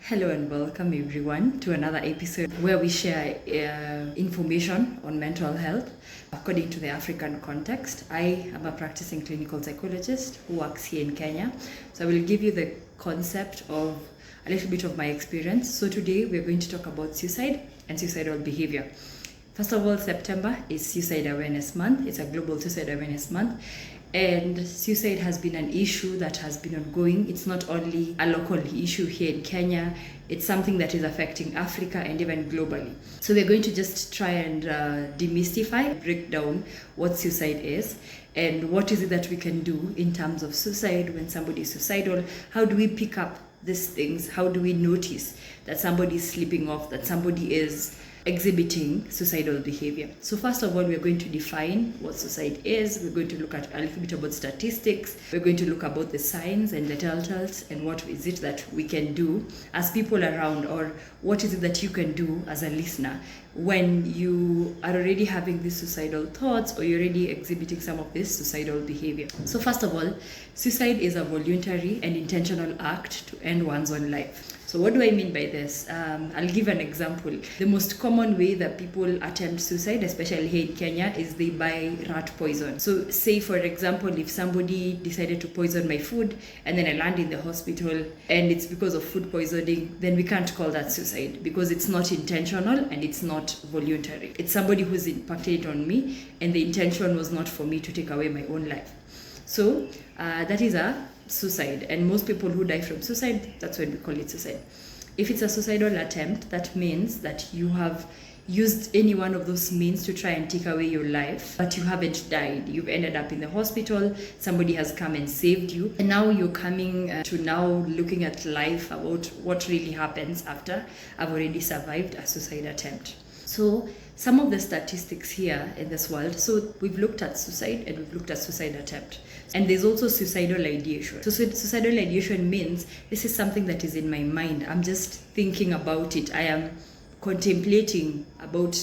Hello and welcome everyone to another episode where we share information on mental health according to the African context. I am a practicing clinical psychologist who works here in Kenya. So I will give you the concept of a little bit of my experience. So today we're going to talk about suicide and suicidal behavior. First of all, September is Suicide Awareness Month. It's a global suicide awareness month. And suicide has been an issue that has been ongoing. It's not only a local issue here in Kenya, it's something that is affecting Africa and even globally. So we're going to just try and demystify, break down what suicide is and what is it that we can do in terms of suicide when somebody is suicidal. How do we pick up these things? How do we notice that somebody is slipping off, that somebody is exhibiting suicidal behavior? So first of all, we're going to define what suicide is. We're going to look at a little bit about statistics. We're going to look about the signs and the telltales and what is it that we can do as people around, or what is it that you can do as a listener when you are already having these suicidal thoughts or you're already exhibiting some of this suicidal behavior. So first of all, suicide is a voluntary and intentional act to end one's own life. So what do I mean by this? I'll give an example. The most common way that people attempt suicide, especially here in Kenya, is they buy rat poison. So say, for example, if somebody decided to poison my food and then I land in the hospital and it's because of food poisoning, then we can't call that suicide because it's not intentional and it's not voluntary. It's somebody who's impacted it on me and the intention was not for me to take away my own life. So that is a suicide, and most people who die from suicide, that's when we call it suicide. If it's a suicidal attempt, that means that you have used any one of those means to try and take away your life, but you haven't died. You've ended up in the hospital, somebody has come and saved you, and now you're coming to now looking at life about what really happens after I've already survived a suicide attempt. So some of the statistics here in this world, so we've looked at suicide and we've looked at suicide attempt. And there's also suicidal ideation. So suicidal ideation means this is something that is in my mind. I'm just thinking about it. I am contemplating about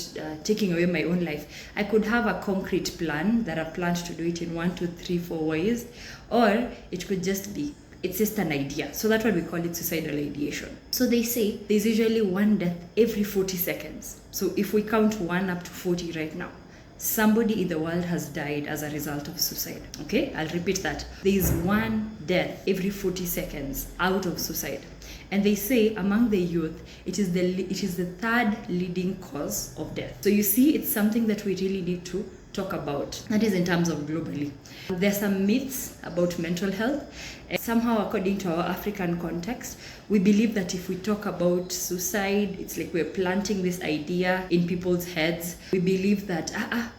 taking away my own life. I could have a concrete plan that I've planned to do it in 1, 2, 3, 4 ways, or it could just be, it's just an idea. So that's why we call it suicidal ideation. So they say there's usually one death every 40 seconds. So if we count 1 up to 40 right now, somebody in the world has died as a result of suicide. Okay, I'll repeat that. There is one death every 40 seconds out of suicide. And they say among the youth, it is the third leading cause of death. So you see, it's something that we really need to talk about. That is in terms of globally. There are some myths about mental health. And somehow, according to our African context, we believe that if we talk about suicide, it's like we're planting this idea in people's heads. We believe that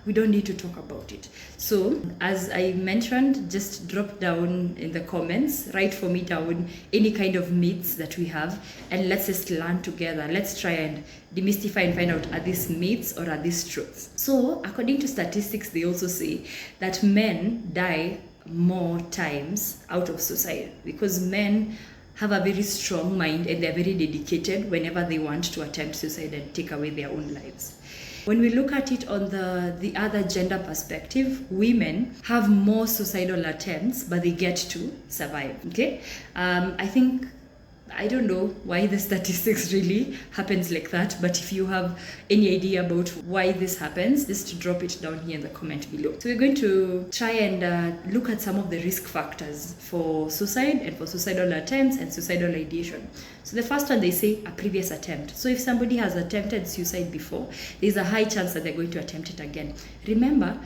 we don't need to talk about it. So as I mentioned, just drop down in the comments, write for me down any kind of myths that we have, and let's just learn together. Let's try and demystify and find out, are these myths or are these truths? So according to statistics, they also say that men die more times out of suicide because men have a very strong mind and they're very dedicated whenever they want to attempt suicide and take away their own lives. When we look at it on the other gender perspective, women have more suicidal attempts, but they get to survive. Okay, I don't know why the statistics really happens like that, but if you have any idea about why this happens, just drop it down here in the comment below. So we're going to try and look at some of the risk factors for suicide and for suicidal attempts and suicidal ideation. So the first one, they say a previous attempt. So if somebody has attempted suicide before, there's a high chance that they're going to attempt it again. Remember,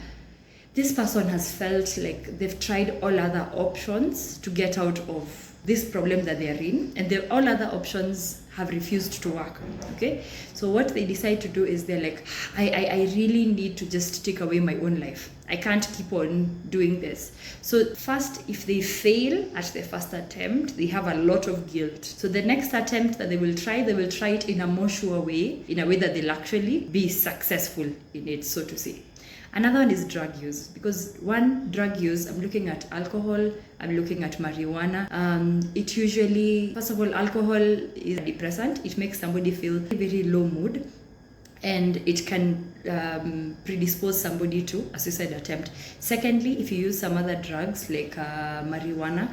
this person has felt like they've tried all other options to get out of this problem that they are in, and all other options have refused to work. Okay, so what they decide to do is they're like, I really need to just take away my own life. I can't keep on doing this. So first, if they fail at the first attempt, they have a lot of guilt. So the next attempt that they will try it in a more sure way, in a way that they'll actually be successful in it, so to say. Another one is drug use, because one, drug use, I'm looking at alcohol, I'm looking at marijuana. It usually, first of all, alcohol is a depressant. It makes somebody feel very low mood. and it can predispose somebody to a suicide attempt. Secondly, if you use some other drugs like marijuana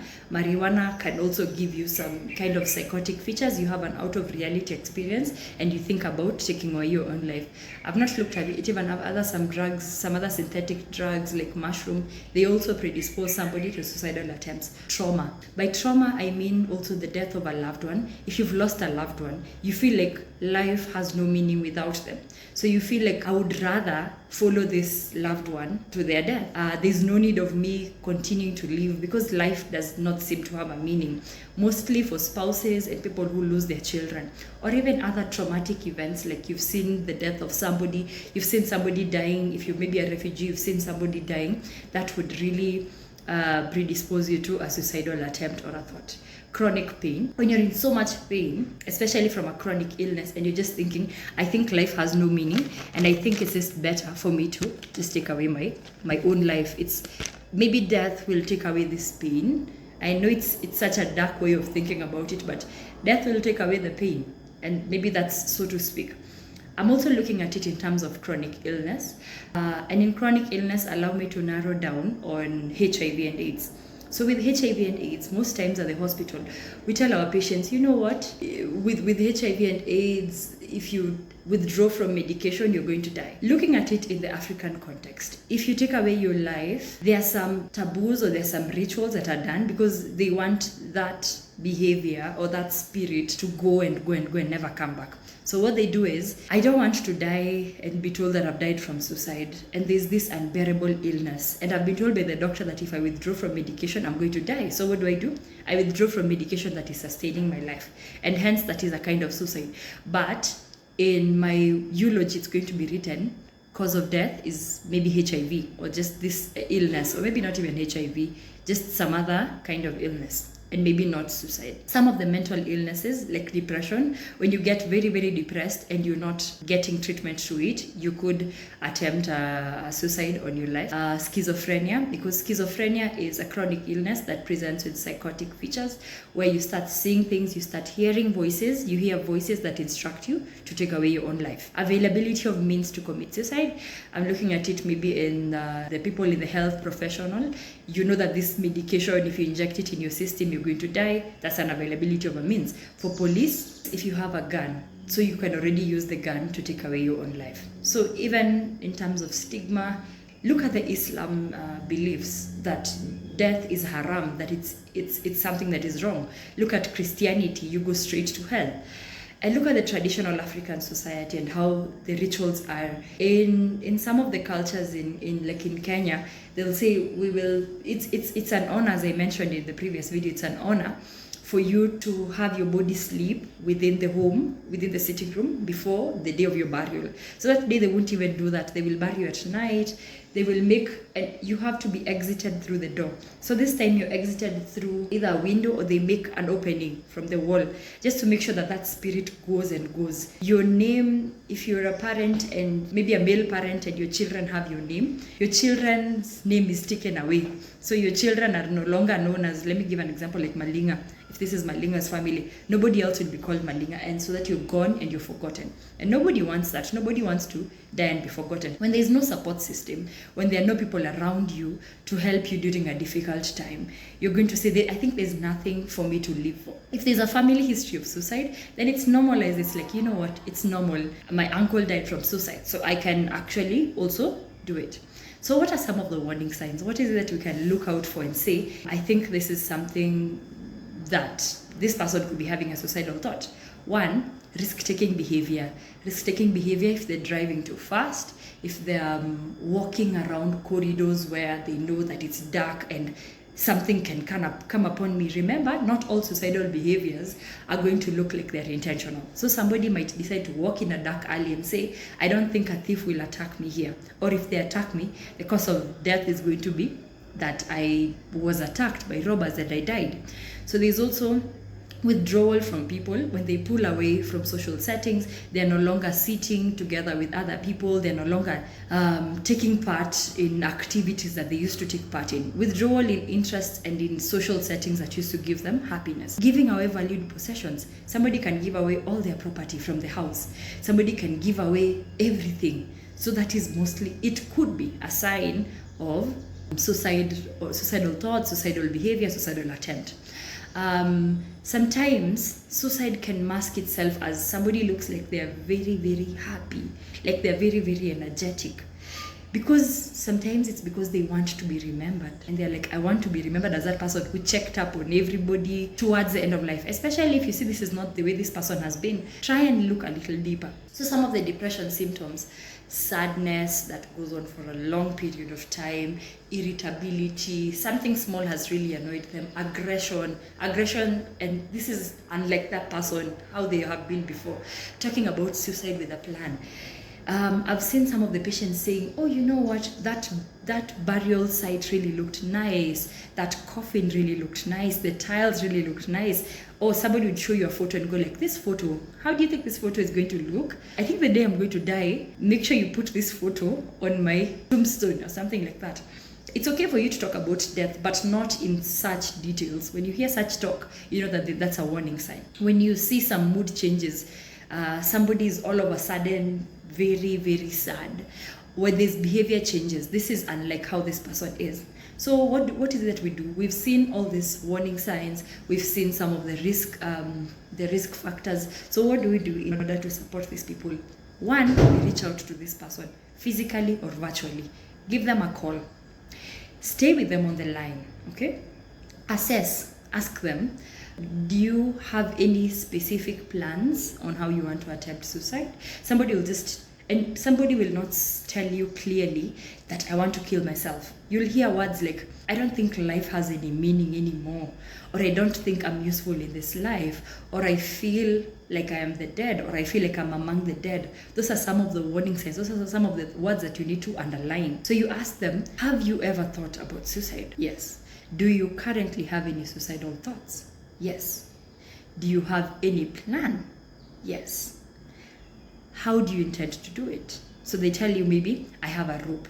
can also give you some kind of psychotic features. You have an out of reality experience and you think about taking away your own life. I've not looked at it, even have some drugs, some other synthetic drugs like mushroom, they also predispose somebody to suicidal attempts. Trauma. By trauma, I mean also the death of a loved one. If you've lost a loved one, you feel like life has no meaning without them. So you feel like I would rather follow this loved one to their death. There's no need of me continuing to live because life does not seem to have a meaning. Mostly for spouses and people who lose their children, or even other traumatic events like you've seen the death of somebody, you've seen somebody dying. If you're maybe a refugee, you've seen somebody dying. That would really predispose you to a suicidal attempt or a thought. Chronic pain. When you're in so much pain, especially from a chronic illness, and you're just thinking, I think life has no meaning, and I think it's just better for me to just take away my own life. It's maybe death will take away this pain. I know it's such a dark way of thinking about it, but death will take away the pain, and maybe that's so to speak. I'm also looking at it in terms of chronic illness, and in chronic illness, allow me to narrow down on HIV and AIDS. So with HIV and AIDS, most times at the hospital, we tell our patients, you know what, with HIV and AIDS, if you withdraw from medication, you're going to die. Looking at it in the African context, if you take away your life, there are some taboos or there are some rituals that are done because they want that behavior or that spirit to go and never come back. So what they do is, I don't want to die and be told that I've died from suicide, and there's this unbearable illness, and I've been told by the doctor that if I withdraw from medication, I'm going to die. So what do? I withdraw from medication that is sustaining my life, and hence that is a kind of suicide. But in my eulogy, it's going to be written, cause of death is maybe HIV, or just this illness, or maybe not even HIV, just some other kind of illness, and maybe not suicide. Some of the mental illnesses like depression, when you get very, very depressed and you're not getting treatment to it, you could attempt a suicide on your life. Schizophrenia, because schizophrenia is a chronic illness that presents with psychotic features where you start seeing things, you start hearing voices, you hear voices that instruct you to take away your own life. Availability of means to commit suicide, I'm looking at it maybe in the people in the health professional. You know that this medication, if you inject it in your system, you're going to die. That's an availability of a means. For police, if you have a gun, so you can already use the gun to take away your own life. So even in terms of stigma, look at the Islam beliefs that death is haram, that it's something that is wrong. Look at Christianity, you go straight to hell. And look at the traditional African society and how the rituals are. In some of the cultures in Kenya, they'll say it's an honor, as I mentioned in the previous video, it's an honor for you to have your body sleep within the home, within the sitting room before the day of your burial. So that day they won't even do that. They will bury you at night. They will you have to be exited through the door. So this time you're exited through either a window or they make an opening from the wall just to make sure that that spirit goes and goes. Your name, if you're a parent and maybe a male parent and your children have your name, your children's name is taken away. So your children are no longer known as, let me give an example like Malinga. If this is Malinga's family, nobody else will be called Malinga, and so that you're gone and you're forgotten. And nobody wants that. Nobody wants to die and be forgotten. When there's no support system, when there are no people around you to help you during a difficult time, you're going to say, I think there's nothing for me to live for. If there's a family history of suicide, then it's normalized. It's like, you know what, it's normal. My uncle died from suicide, so I can actually also do it. So what are some of the warning signs? What is it that we can look out for and say, I think this is something that this person could be having a suicidal thought? One, risk-taking behavior. Risk-taking behavior if they're driving too fast, if they're walking around corridors where they know that it's dark and something can come upon me. Remember, not all suicidal behaviors are going to look like they're intentional. So somebody might decide to walk in a dark alley and say, I don't think a thief will attack me here. Or if they attack me, the cause of death is going to be that I was attacked by robbers and I died. So there's also withdrawal from people. When they pull away from social settings, they're no longer sitting together with other people, they're no longer taking part in activities that they used to take part in. Withdrawal in interests and in social settings that used to give them happiness. Giving away valued possessions. Somebody can give away all their property from the house. Somebody can give away everything. So that is mostly, it could be a sign of suicidal thoughts, suicidal behavior, suicidal attempt. Sometimes suicide can mask itself as somebody looks like they're very, very happy, like they're very, very energetic. Because sometimes it's because they want to be remembered, and they're like, I want to be remembered as that person who checked up on everybody towards the end of life. Especially if you see this is not the way this person has been, try and look a little deeper. So some of the depression symptoms: sadness that goes on for a long period of time, irritability, something small has really annoyed them, aggression, and this is unlike that person, how they have been before. Talking about suicide with a plan. I've seen some of the patients saying, oh, you know what, that burial site really looked nice, that coffin really looked nice, the tiles really looked nice. Or somebody would show you a photo and go like, this photo, how do you think this photo is going to look? I think the day I'm going to die, make sure you put this photo on my tombstone or something like that. It's okay for you to talk about death, but not in such details. When you hear such talk, you know that that's a warning sign. When you see some mood changes, somebody is all of a sudden very, very sad, when there's behavior changes, this is unlike how this person is. So what is it that we do? We've seen all these warning signs, we've seen some of the risk factors. So what do we do in order to support these people? One, we reach out to this person physically or virtually. Give them a call. Stay with them on the line, okay? Assess, ask them, do you have any specific plans on how you want to attempt suicide? Somebody will not tell you clearly that I want to kill myself. You'll hear words like, I don't think life has any meaning anymore, or I don't think I'm useful in this life, or I feel like I am the dead, or I feel like I'm among the dead. Those are some of the warning signs. Those are some of the words that you need to underline. So you ask them, have you ever thought about suicide? Yes. Do you currently have any suicidal thoughts? Yes. Do you have any plan? Yes. How do you intend to do it? So they tell you, maybe, I have a rope,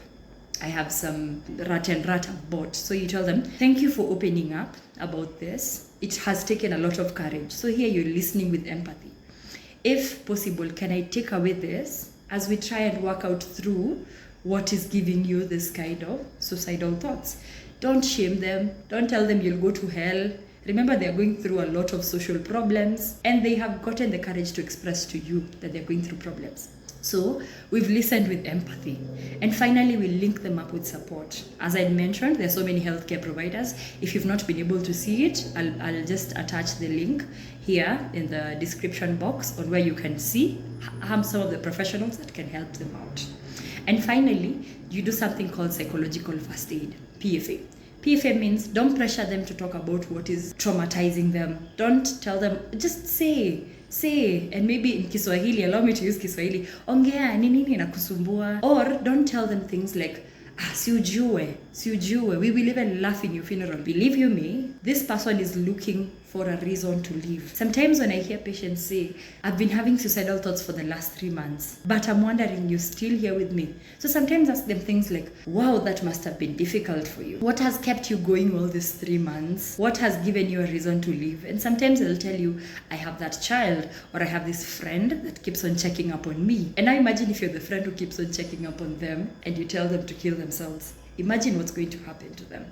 I have some rat I've bought. So you tell them, thank you for opening up about this. It has taken a lot of courage. So here you're listening with empathy. If possible, can I take away this as we try and work out through what is giving you this kind of suicidal thoughts? Don't shame them. Don't tell them you'll go to hell. Remember, they're going through a lot of social problems, and they have gotten the courage to express to you that they're going through problems. So we've listened with empathy. And finally, we link them up with support. As I mentioned, there are so many healthcare providers. If you've not been able to see it, I'll just attach the link here in the description box on where you can see some of the professionals that can help them out. And finally, you do something called psychological first aid, PFA. PFA means don't pressure them to talk about what is traumatizing them. Don't tell them, just say, and maybe in Kiswahili, allow me to use Kiswahili, ongea, nini inakusumbua. Or don't tell them things like, si ujue, we will even laugh in your funeral. Believe you me, this person is looking for a reason to live. Sometimes when I hear patients say, I've been having suicidal thoughts for the last 3 months, but I'm wondering, you're still here with me. So sometimes ask them things like, wow, that must have been difficult for you. What has kept you going all these 3 months? What has given you a reason to live? And sometimes they'll tell you, I have that child, or I have this friend that keeps on checking up on me. And now imagine if you're the friend who keeps on checking up on them and you tell them to kill themselves. Imagine what's going to happen to them.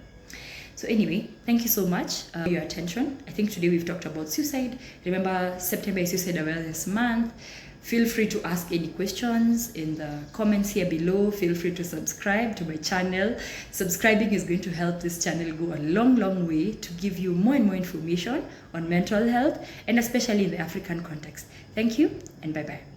So anyway, thank you so much for your attention. I think today we've talked about suicide. Remember, September is Suicide Awareness Month. Feel free to ask any questions in the comments here below. Feel free to subscribe to my channel. Subscribing is going to help this channel go a long, long way to give you more and more information on mental health, and especially in the African context. Thank you, and bye-bye.